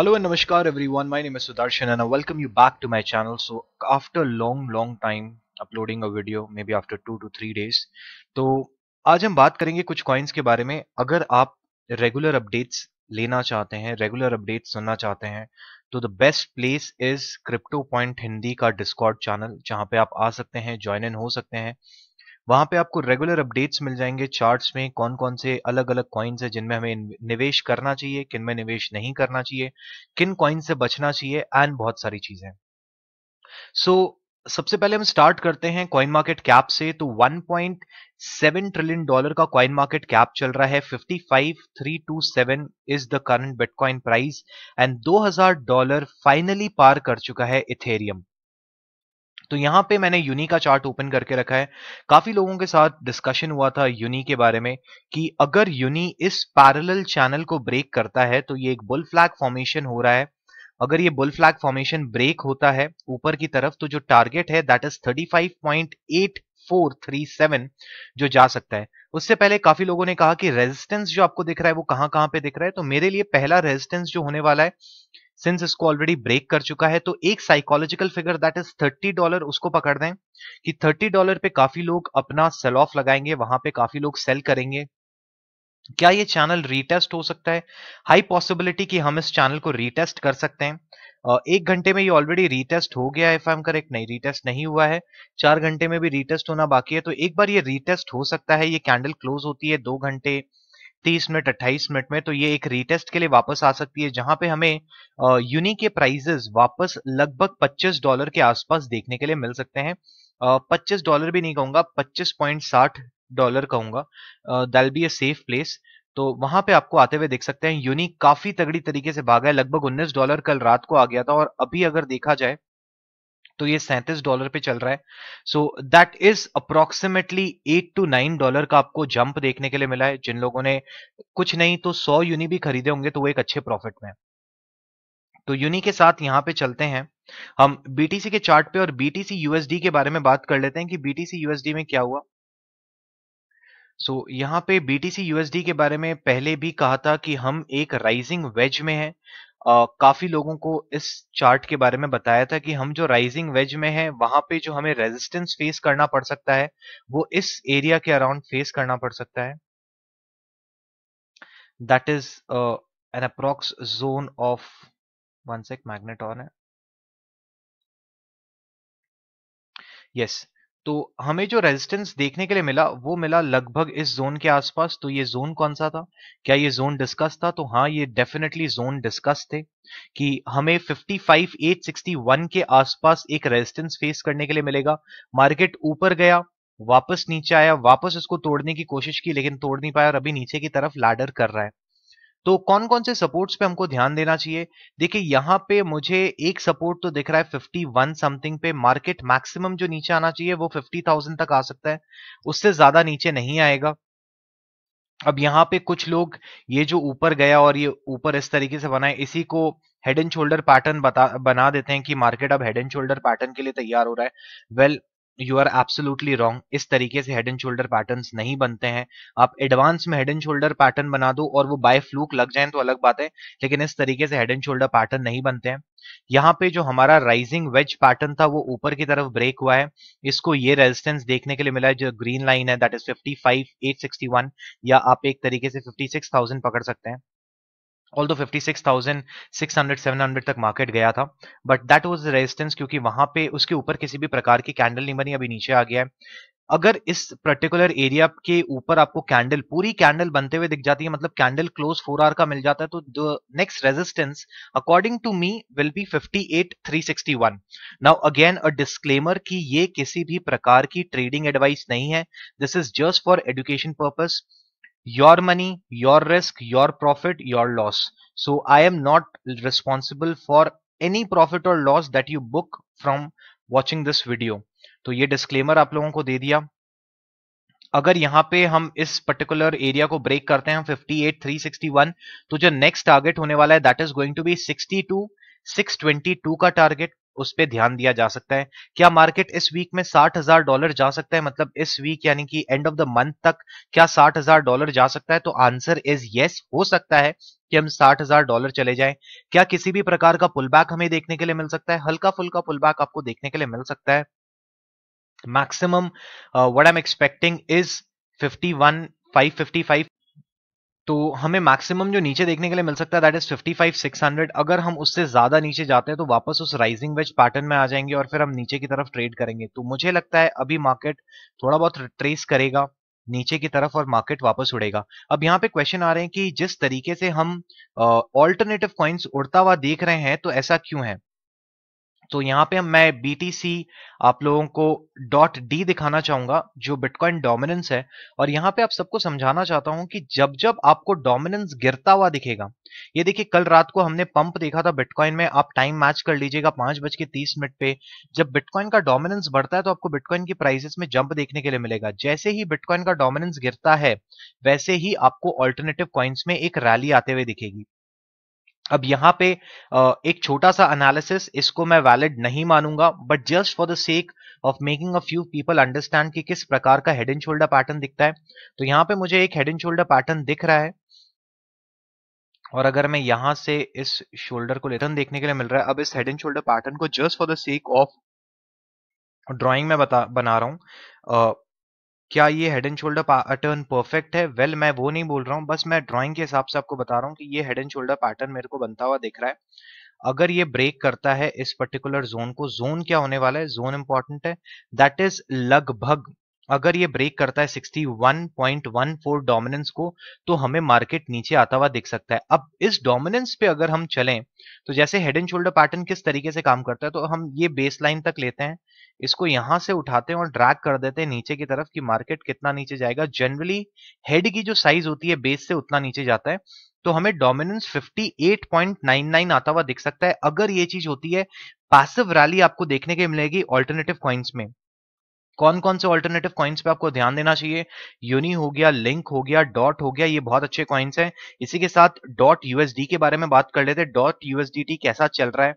Hello and namaskar everyone. My name is Sudarshan and I welcome you back to my channel. So after long time uploading a video, maybe after 2 to 3 days, तो आज हम बात करेंगे कुछ coins के बारे में. अगर आप रेगुलर अपडेट्स लेना चाहते हैं, रेगुलर अपडेट्स सुनना चाहते हैं, तो the best place is crypto point Hindi का डिस्कॉर्ड चैनल, जहां पे आप आ सकते हैं, ज्वाइन इन हो सकते हैं. वहां पे आपको रेगुलर अपडेट्स मिल जाएंगे, चार्ट्स में कौन कौन से अलग अलग कॉइन्स है जिनमें हमें निवेश करना चाहिए, किन में निवेश नहीं करना चाहिए, किन कॉइन से बचना चाहिए एंड बहुत सारी चीजें. सो सबसे पहले हम स्टार्ट करते हैं कॉइन मार्केट कैप से. तो 1.7 ट्रिलियन डॉलर का कॉइन मार्केट कैप चल रहा है. 55,327 is the current bitcoin price and $2,000 finally पार कर चुका है इथेरियम. तो यहां पे मैंने यूनी का चार्ट ओपन करके रखा है. काफी लोगों के साथ डिस्कशन हुआ था यूनी के बारे में कि अगर यूनी इस पैरेलल चैनल को ब्रेक करता है तो ये एक बुल फ्लैग फॉर्मेशन हो रहा है. अगर ये बुल फ्लैग फॉर्मेशन ब्रेक होता है ऊपर की तरफ तो जो टारगेट है दैट इज 35.8437 जो जा सकता है. उससे पहले काफी लोगों ने कहा कि रेजिस्टेंस जो आपको दिख रहा है वो कहां कहां पे दिख रहा है. तो मेरे लिए पहला रेजिस्टेंस जो होने वाला है, सिंस इसको ऑलरेडी ब्रेक कर चुका है, तो एक साइकोलॉजिकल फिगर दैट इज $30 उसको पकड़ दें कि $30 पे काफी लोग अपना सेल ऑफ लगाएंगे, वहां पे काफी लोग सेल करेंगे. क्या ये चैनल रीटेस्ट हो सकता है? हाई पॉसिबिलिटी कि हम इस चैनल को रीटेस्ट कर सकते हैं. 1 घंटे में ये ऑलरेडी रीटेस्ट हो गया है, इफ आई एम करेक्ट. नहीं, रीटेस्ट नहीं हुआ है. 4 घंटे में भी रीटेस्ट होना बाकी है. तो एक बार ये रीटेस्ट हो सकता है. ये कैंडल क्लोज होती है 2 घंटे 30 मिनट 28 मिनट में, तो ये एक रीटेस्ट के लिए वापस आ सकती है, जहां पे हमें यूनी के प्राइजेस वापस लगभग $25 के आसपास देखने के लिए मिल सकते हैं. $25 भी नहीं कहूंगा, $25.60 कहूंगा. दैल बी अ सेफ प्लेस. तो वहां पे आपको आते हुए देख सकते हैं. यूनी काफी तगड़ी तरीके से भागा है, लगभग $19 कल रात को आ गया था और अभी अगर देखा जाए तो ये $37 पे चल रहा है. So that is approximately $8 to $9 का आपको जंप देखने के लिए मिला है. जिन लोगों ने कुछ नहीं तो 100 यूनी भी खरीदे होंगे तो वो एक अच्छे प्रॉफिट में है. तो यूनी के साथ यहां पे चलते हैं हम बीटीसी के चार्ट पे और बीटीसी यूएसडी के बारे में बात कर लेते हैं कि बीटीसी यूएसडी में क्या हुआ. सो यहाँ पे बीटीसी यूएसडी के बारे में पहले भी कहा था कि हम एक राइजिंग वेज में हैं. काफी लोगों को इस चार्ट के बारे में बताया था कि हम जो राइजिंग वेज में हैं वहां पे जो हमें रेजिस्टेंस फेस करना पड़ सकता है वो इस एरिया के अराउंड फेस करना पड़ सकता है. That is an approx zone of 1 sec, magnet on है. यस. तो हमें जो रेजिस्टेंस देखने के लिए मिला वो मिला लगभग इस जोन के आसपास. तो ये जोन कौन सा था? क्या ये जोन डिस्कस था? तो हाँ, ये डेफिनेटली जोन डिस्कस थे कि हमें 55,861 के आसपास एक रेजिस्टेंस फेस करने के लिए मिलेगा. मार्केट ऊपर गया, वापस नीचे आया, वापस इसको तोड़ने की कोशिश की लेकिन तोड़ नहीं पाया और अभी नीचे की तरफ लैडर कर रहा है. तो कौन कौन से सपोर्ट्स पे हमको ध्यान देना चाहिए? देखिए यहाँ पे मुझे एक सपोर्ट तो दिख रहा है 51 समथिंग पे. मार्केट मैक्सिमम जो नीचे आना चाहिए वो 50,000 तक आ सकता है, उससे ज्यादा नीचे नहीं आएगा. अब यहाँ पे कुछ लोग ये जो ऊपर गया और ये ऊपर इस तरीके से बना है, इसी को हेड एंड शोल्डर पैटर्न बना देते हैं कि मार्केट अब हेड एंड शोल्डर पैटर्न के लिए तैयार हो रहा है. Well, you are absolutely wrong. इस तरीके से हेड एंड शोल्डर पैटर्न्स नहीं बनते हैं. आप एडवांस में हेड एंड शोल्डर पैटर्न बना दो और वो बाय फ्लूक लग जाए तो अलग बात है, लेकिन इस तरीके से हेड एंड शोल्डर पैटर्न नहीं बनते हैं. यहाँ पे जो हमारा राइजिंग वेज पैटर्न था वो ऊपर की तरफ ब्रेक हुआ है. इसको ये रेजिस्टेंस देखने के लिए मिला है जो ग्रीन लाइन है, दैट इज 55,861, या आप एक तरीके से 56,000 पकड़ सकते हैं. ऑल्दो 56,600 700 तक मार्केट गया था, बट दैट वाज रेजिस्टेंस क्योंकि वहां पे उसके ऊपर किसी भी प्रकार की कैंडल नहीं बनी, अभी नीचे आ गया है. अगर इस पर्टिकुलर एरिया के ऊपर आपको कैंडल, पूरी कैंडल बनते हुए दिख जाती है, मतलब कैंडल क्लोज 4 आवर का मिल जाता है, तो the next resistance according to me will be 58,361. Now again a disclaimer कि ये किसी भी प्रकार की ट्रेडिंग एडवाइस नहीं है. This is just for education purpose. Your money, your risk, your profit, your loss. So I am not responsible for any profit or loss that you book from watching this video. तो ये disclaimer आप लोगों को दे दिया. अगर यहाँ पे हम इस पर्टिकुलर एरिया को ब्रेक करते हैं 58,361, तो जो नेक्स्ट टारगेट होने वाला है that is going to be 62,622 का टारगेट. उस पे ध्यान दिया जा सकता है। क्या मार्केट इस वीक में $60,000 जा सकता है, मतलब इस वीक यानी कि एंड ऑफ द मंथ तक क्या $60,000 जा सकता है? तो आंसर इज यस, हो सकता है कि हम $60,000 चले जाएं। क्या किसी भी प्रकार का पुल बैक हमें देखने के लिए मिल सकता है? हल्का फुल्का पुल बैक आपको देखने के लिए मिल सकता है। Maximum what I am expecting is 51,555। तो हमें मैक्सिमम जो नीचे देखने के लिए मिल सकता है दैट इज 55,600। अगर हम उससे ज्यादा नीचे जाते हैं तो वापस उस राइजिंग वेज पैटर्न में आ जाएंगे और फिर हम नीचे की तरफ ट्रेड करेंगे। तो मुझे लगता है अभी मार्केट थोड़ा बहुत ट्रेस करेगा नीचे की तरफ और मार्केट वापस उड़ेगा। अब यहाँ पे क्वेश्चन आ रहे हैं कि जिस तरीके से हम ऑल्टरनेटिव कॉइन्स उड़ता हुआ देख रहे हैं तो ऐसा क्यों है? तो यहाँ पे मैं BTC आप लोगों को डॉट डी दिखाना चाहूंगा जो बिटकॉइन डोमिनेंस है। और यहाँ पे आप सबको समझाना चाहता हूं कि जब जब आपको डोमिनेंस गिरता हुआ दिखेगा, ये देखिए कल रात को हमने पंप देखा था बिटकॉइन में, आप टाइम मैच कर लीजिएगा 5:30 पे। जब बिटकॉइन का डोमिनेंस बढ़ता है तो आपको बिटकॉइन की प्राइसेस में जंप देखने के लिए मिलेगा। जैसे ही बिटकॉइन का डोमिनेंस गिरता है वैसे ही आपको ऑल्टरनेटिव कॉइन्स में एक रैली आते हुए दिखेगी। अब यहाँ पे एक छोटा सा एनालिसिस, इसको मैं वैलिड नहीं मानूंगा but just for the sake of making a few people understand कि किस प्रकार का हेड एंड शोल्डर पैटर्न दिखता है। तो यहाँ पे मुझे एक हेड एंड शोल्डर पैटर्न दिख रहा है और अगर मैं यहाँ से इस शोल्डर को लेटन देखने के लिए मिल रहा है। अब इस हेड एंड शोल्डर पैटर्न को just for the sake of drawing में बना रहा हूँ। क्या ये head and shoulder pattern perfect है? वेल, मैं वो नहीं बोल रहा हूँ, बस मैं ड्राइंग के हिसाब से आपको बता रहा हूँ कि ये हेड एंड शोल्डर पैटर्न मेरे को बनता हुआ दिख रहा है। अगर ये ब्रेक करता है इस पर्टिकुलर जोन को, जोन क्या होने वाला है, जोन इंपॉर्टेंट है, दैट इज लगभग अगर ये ब्रेक करता है 61.14 डोमिनेंस को तो हमें मार्केट नीचे आता हुआ दिख सकता है। अब इस डोमिनेंस पे अगर हम चलें तो जैसे हेड एंड शोल्डर पैटर्न किस तरीके से काम करता है, तो हम ये बेस लाइन तक लेते हैं, इसको यहां से उठाते हैं और ड्रैग कर देते हैं नीचे की तरफ कि मार्केट कितना नीचे जाएगा। जनरली हेड की जो साइज होती है बेस से उतना नीचे जाता है, तो हमें डोमिनेंस 58.99 आता हुआ दिख सकता है। अगर ये चीज होती है, पैसिव रैली आपको देखने के मिलेगी ऑल्टरनेटिव कॉइन्स में। कौन कौन से ऑल्टरनेटिव कॉइन्स पे आपको ध्यान देना चाहिए? यूनी हो गया, लिंक हो गया, डॉट हो गया, ये बहुत अच्छे कॉइन्स हैं। इसी के साथ डॉट यूएसडी के बारे में बात कर लेते हैं। डॉट यूएसडीटी कैसा चल रहा है?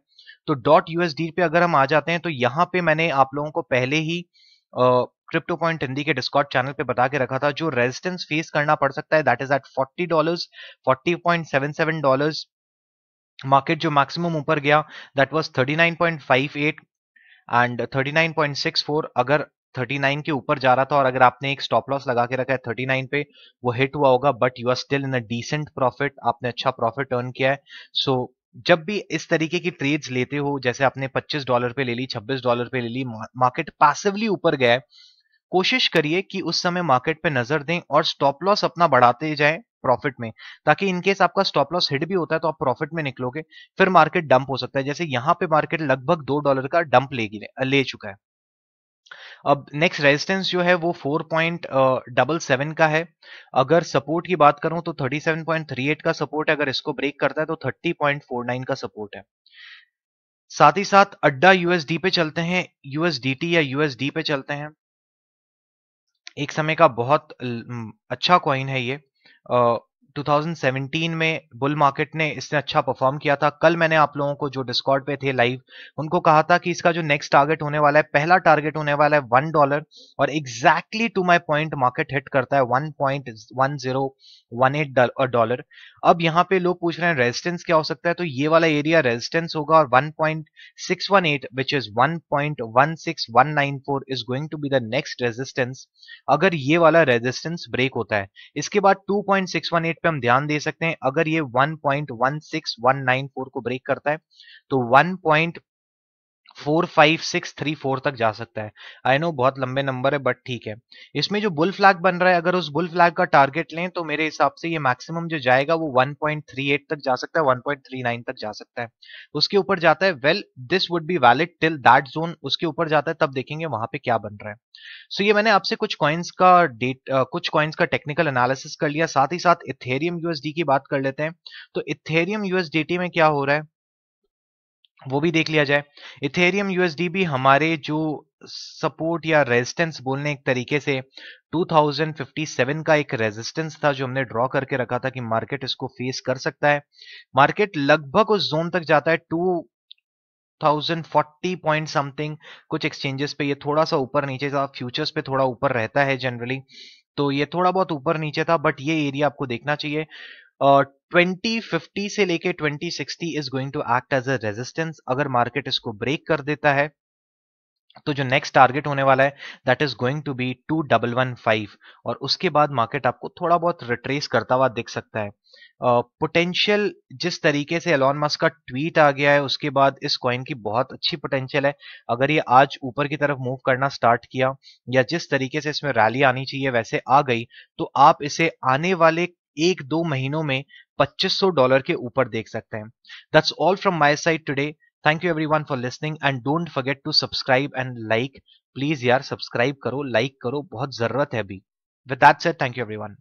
तो डॉट यूएसडी पे अगर हम आ जाते हैं तो यहाँ पे मैंने आप लोगों को पहले ही क्रिप्टो पॉइंट हिंदी के डिस्कॉर्ड चैनल पे बता के रखा था, जो रेजिस्टेंस फेस करना पड़ सकता है दैट इज एट $40, $40.77। मार्केट जो मैक्सिमम ऊपर गया दैट वाज 39.58 एंड 39.64। अगर 39 के ऊपर जा रहा था और अगर आपने एक स्टॉप लॉस लगा के रखा है 39 पे, वो हिट हुआ होगा but you are still in a decent profit, आपने अच्छा प्रॉफिट अर्न किया है। सो जब भी इस तरीके की ट्रेड्स लेते हो, जैसे आपने $25 पे ले ली, $26 पे ले ली, मार्केट पैसिवली ऊपर गया है, कोशिश करिए कि उस समय मार्केट पे नजर दें और स्टॉप लॉस अपना बढ़ाते जाएं प्रॉफिट में, ताकि इनकेस आपका स्टॉप लॉस हिट भी होता है तो आप प्रॉफिट में निकलोगे। फिर मार्केट डंप हो सकता है, जैसे यहाँ पे मार्केट लगभग $2 का डंप ले चुका है। अब नेक्स्ट रेजिस्टेंस जो है वो 4.77 का है। अगर सपोर्ट की बात करूं तो 37.38 का सपोर्ट है, अगर इसको ब्रेक करता है तो 30.49 का सपोर्ट है। साथ ही साथ अड्डा यूएसडी पे चलते हैं, यूएसडीटी या यूएसडी पे चलते हैं। एक समय का बहुत अच्छा कॉइन है ये। 2017 में बुल मार्केट ने इसने अच्छा परफॉर्म किया था। कल मैंने आप लोगों को जो डिस्कॉर्ड पे थे लाइव, उनको कहा था कि इसका जो नेक्स्ट टारगेट होने वाला है, पहला टारगेट होने वाला है $1, और exactly to my point market hit करता है $1.1018। अब यहाँ पे लोग पूछ रहे हैं रेजिस्टेंस क्या हो सकता है, तो ये वाला एरिया रेजिस्टेंस होगा और 1.618 which is 1.16194 is going to be the next resistance. अगर ये वाला रेजिस्टेंस ब्रेक होता है, इसके बाद 2.618 पे हम ध्यान दे सकते हैं। अगर ये 1.16194 को ब्रेक करता है तो 1.45634 तक जा सकता है। आई नो बहुत लंबे नंबर है बट ठीक है। इसमें जो बुल फ्लैग बन रहा है, अगर उस बुल फ्लैग का टारगेट लें तो मेरे हिसाब से ये मैक्सिमम जो जाएगा वो 1.38 तक जा सकता है, 1.39 तक जा सकता है। उसके ऊपर जाता है, well this would be valid till that zone. उसके ऊपर जाता है तब देखेंगे वहां पे क्या बन रहा है। सो ये मैंने आपसे कुछ कॉइन्स का कुछ कॉइन्स का टेक्निकल एनालिसिस कर लिया। साथ ही साथ इथेरियम यूएसडी की बात कर लेते हैं। तो इथेरियम यूएसडीटी में क्या हो रहा है वो भी देख लिया जाए। इथेरियम यूएसडी भी हमारे जो सपोर्ट या रेजिस्टेंस बोलने एक तरीके से 2057 का एक रेजिस्टेंस था जो हमने ड्रॉ करके रखा था कि मार्केट इसको फेस कर सकता है। मार्केट लगभग उस जोन तक जाता है 2040 पॉइंट समथिंग कुछ एक्सचेंजेस पे ये थोड़ा सा ऊपर नीचे था, फ्यूचर्स पे थोड़ा ऊपर रहता है जनरली, तो ये थोड़ा बहुत ऊपर नीचे था, बट ये एरिया आपको देखना चाहिए। 2050 से लेके 2060 is going to act as a resistance. अगर मार्केट इसको ब्रेक कर देता है तो जो नेक्स्ट टारगेट होने वाला है that is going to be 2115, और उसके बाद मार्केट आपको थोड़ा बहुत रिट्रेस करता हुआ दिख सकता है। पोटेंशियल जिस तरीके से एलॉन मस्क का ट्वीट आ गया है उसके बाद इस कॉइन की बहुत अच्छी पोटेंशियल है। अगर ये आज ऊपर की तरफ मूव करना स्टार्ट किया या जिस तरीके से इसमें रैली आनी चाहिए वैसे आ गई, तो आप इसे आने वाले 1-2 महीनों में $2500 के ऊपर देख सकते हैं। That's all from my side today. Thank you everyone for listening and don't forget to subscribe and like. Please यार सब्सक्राइब करो, लाइक करो, बहुत जरूरत है अभी। With that said, thank you everyone.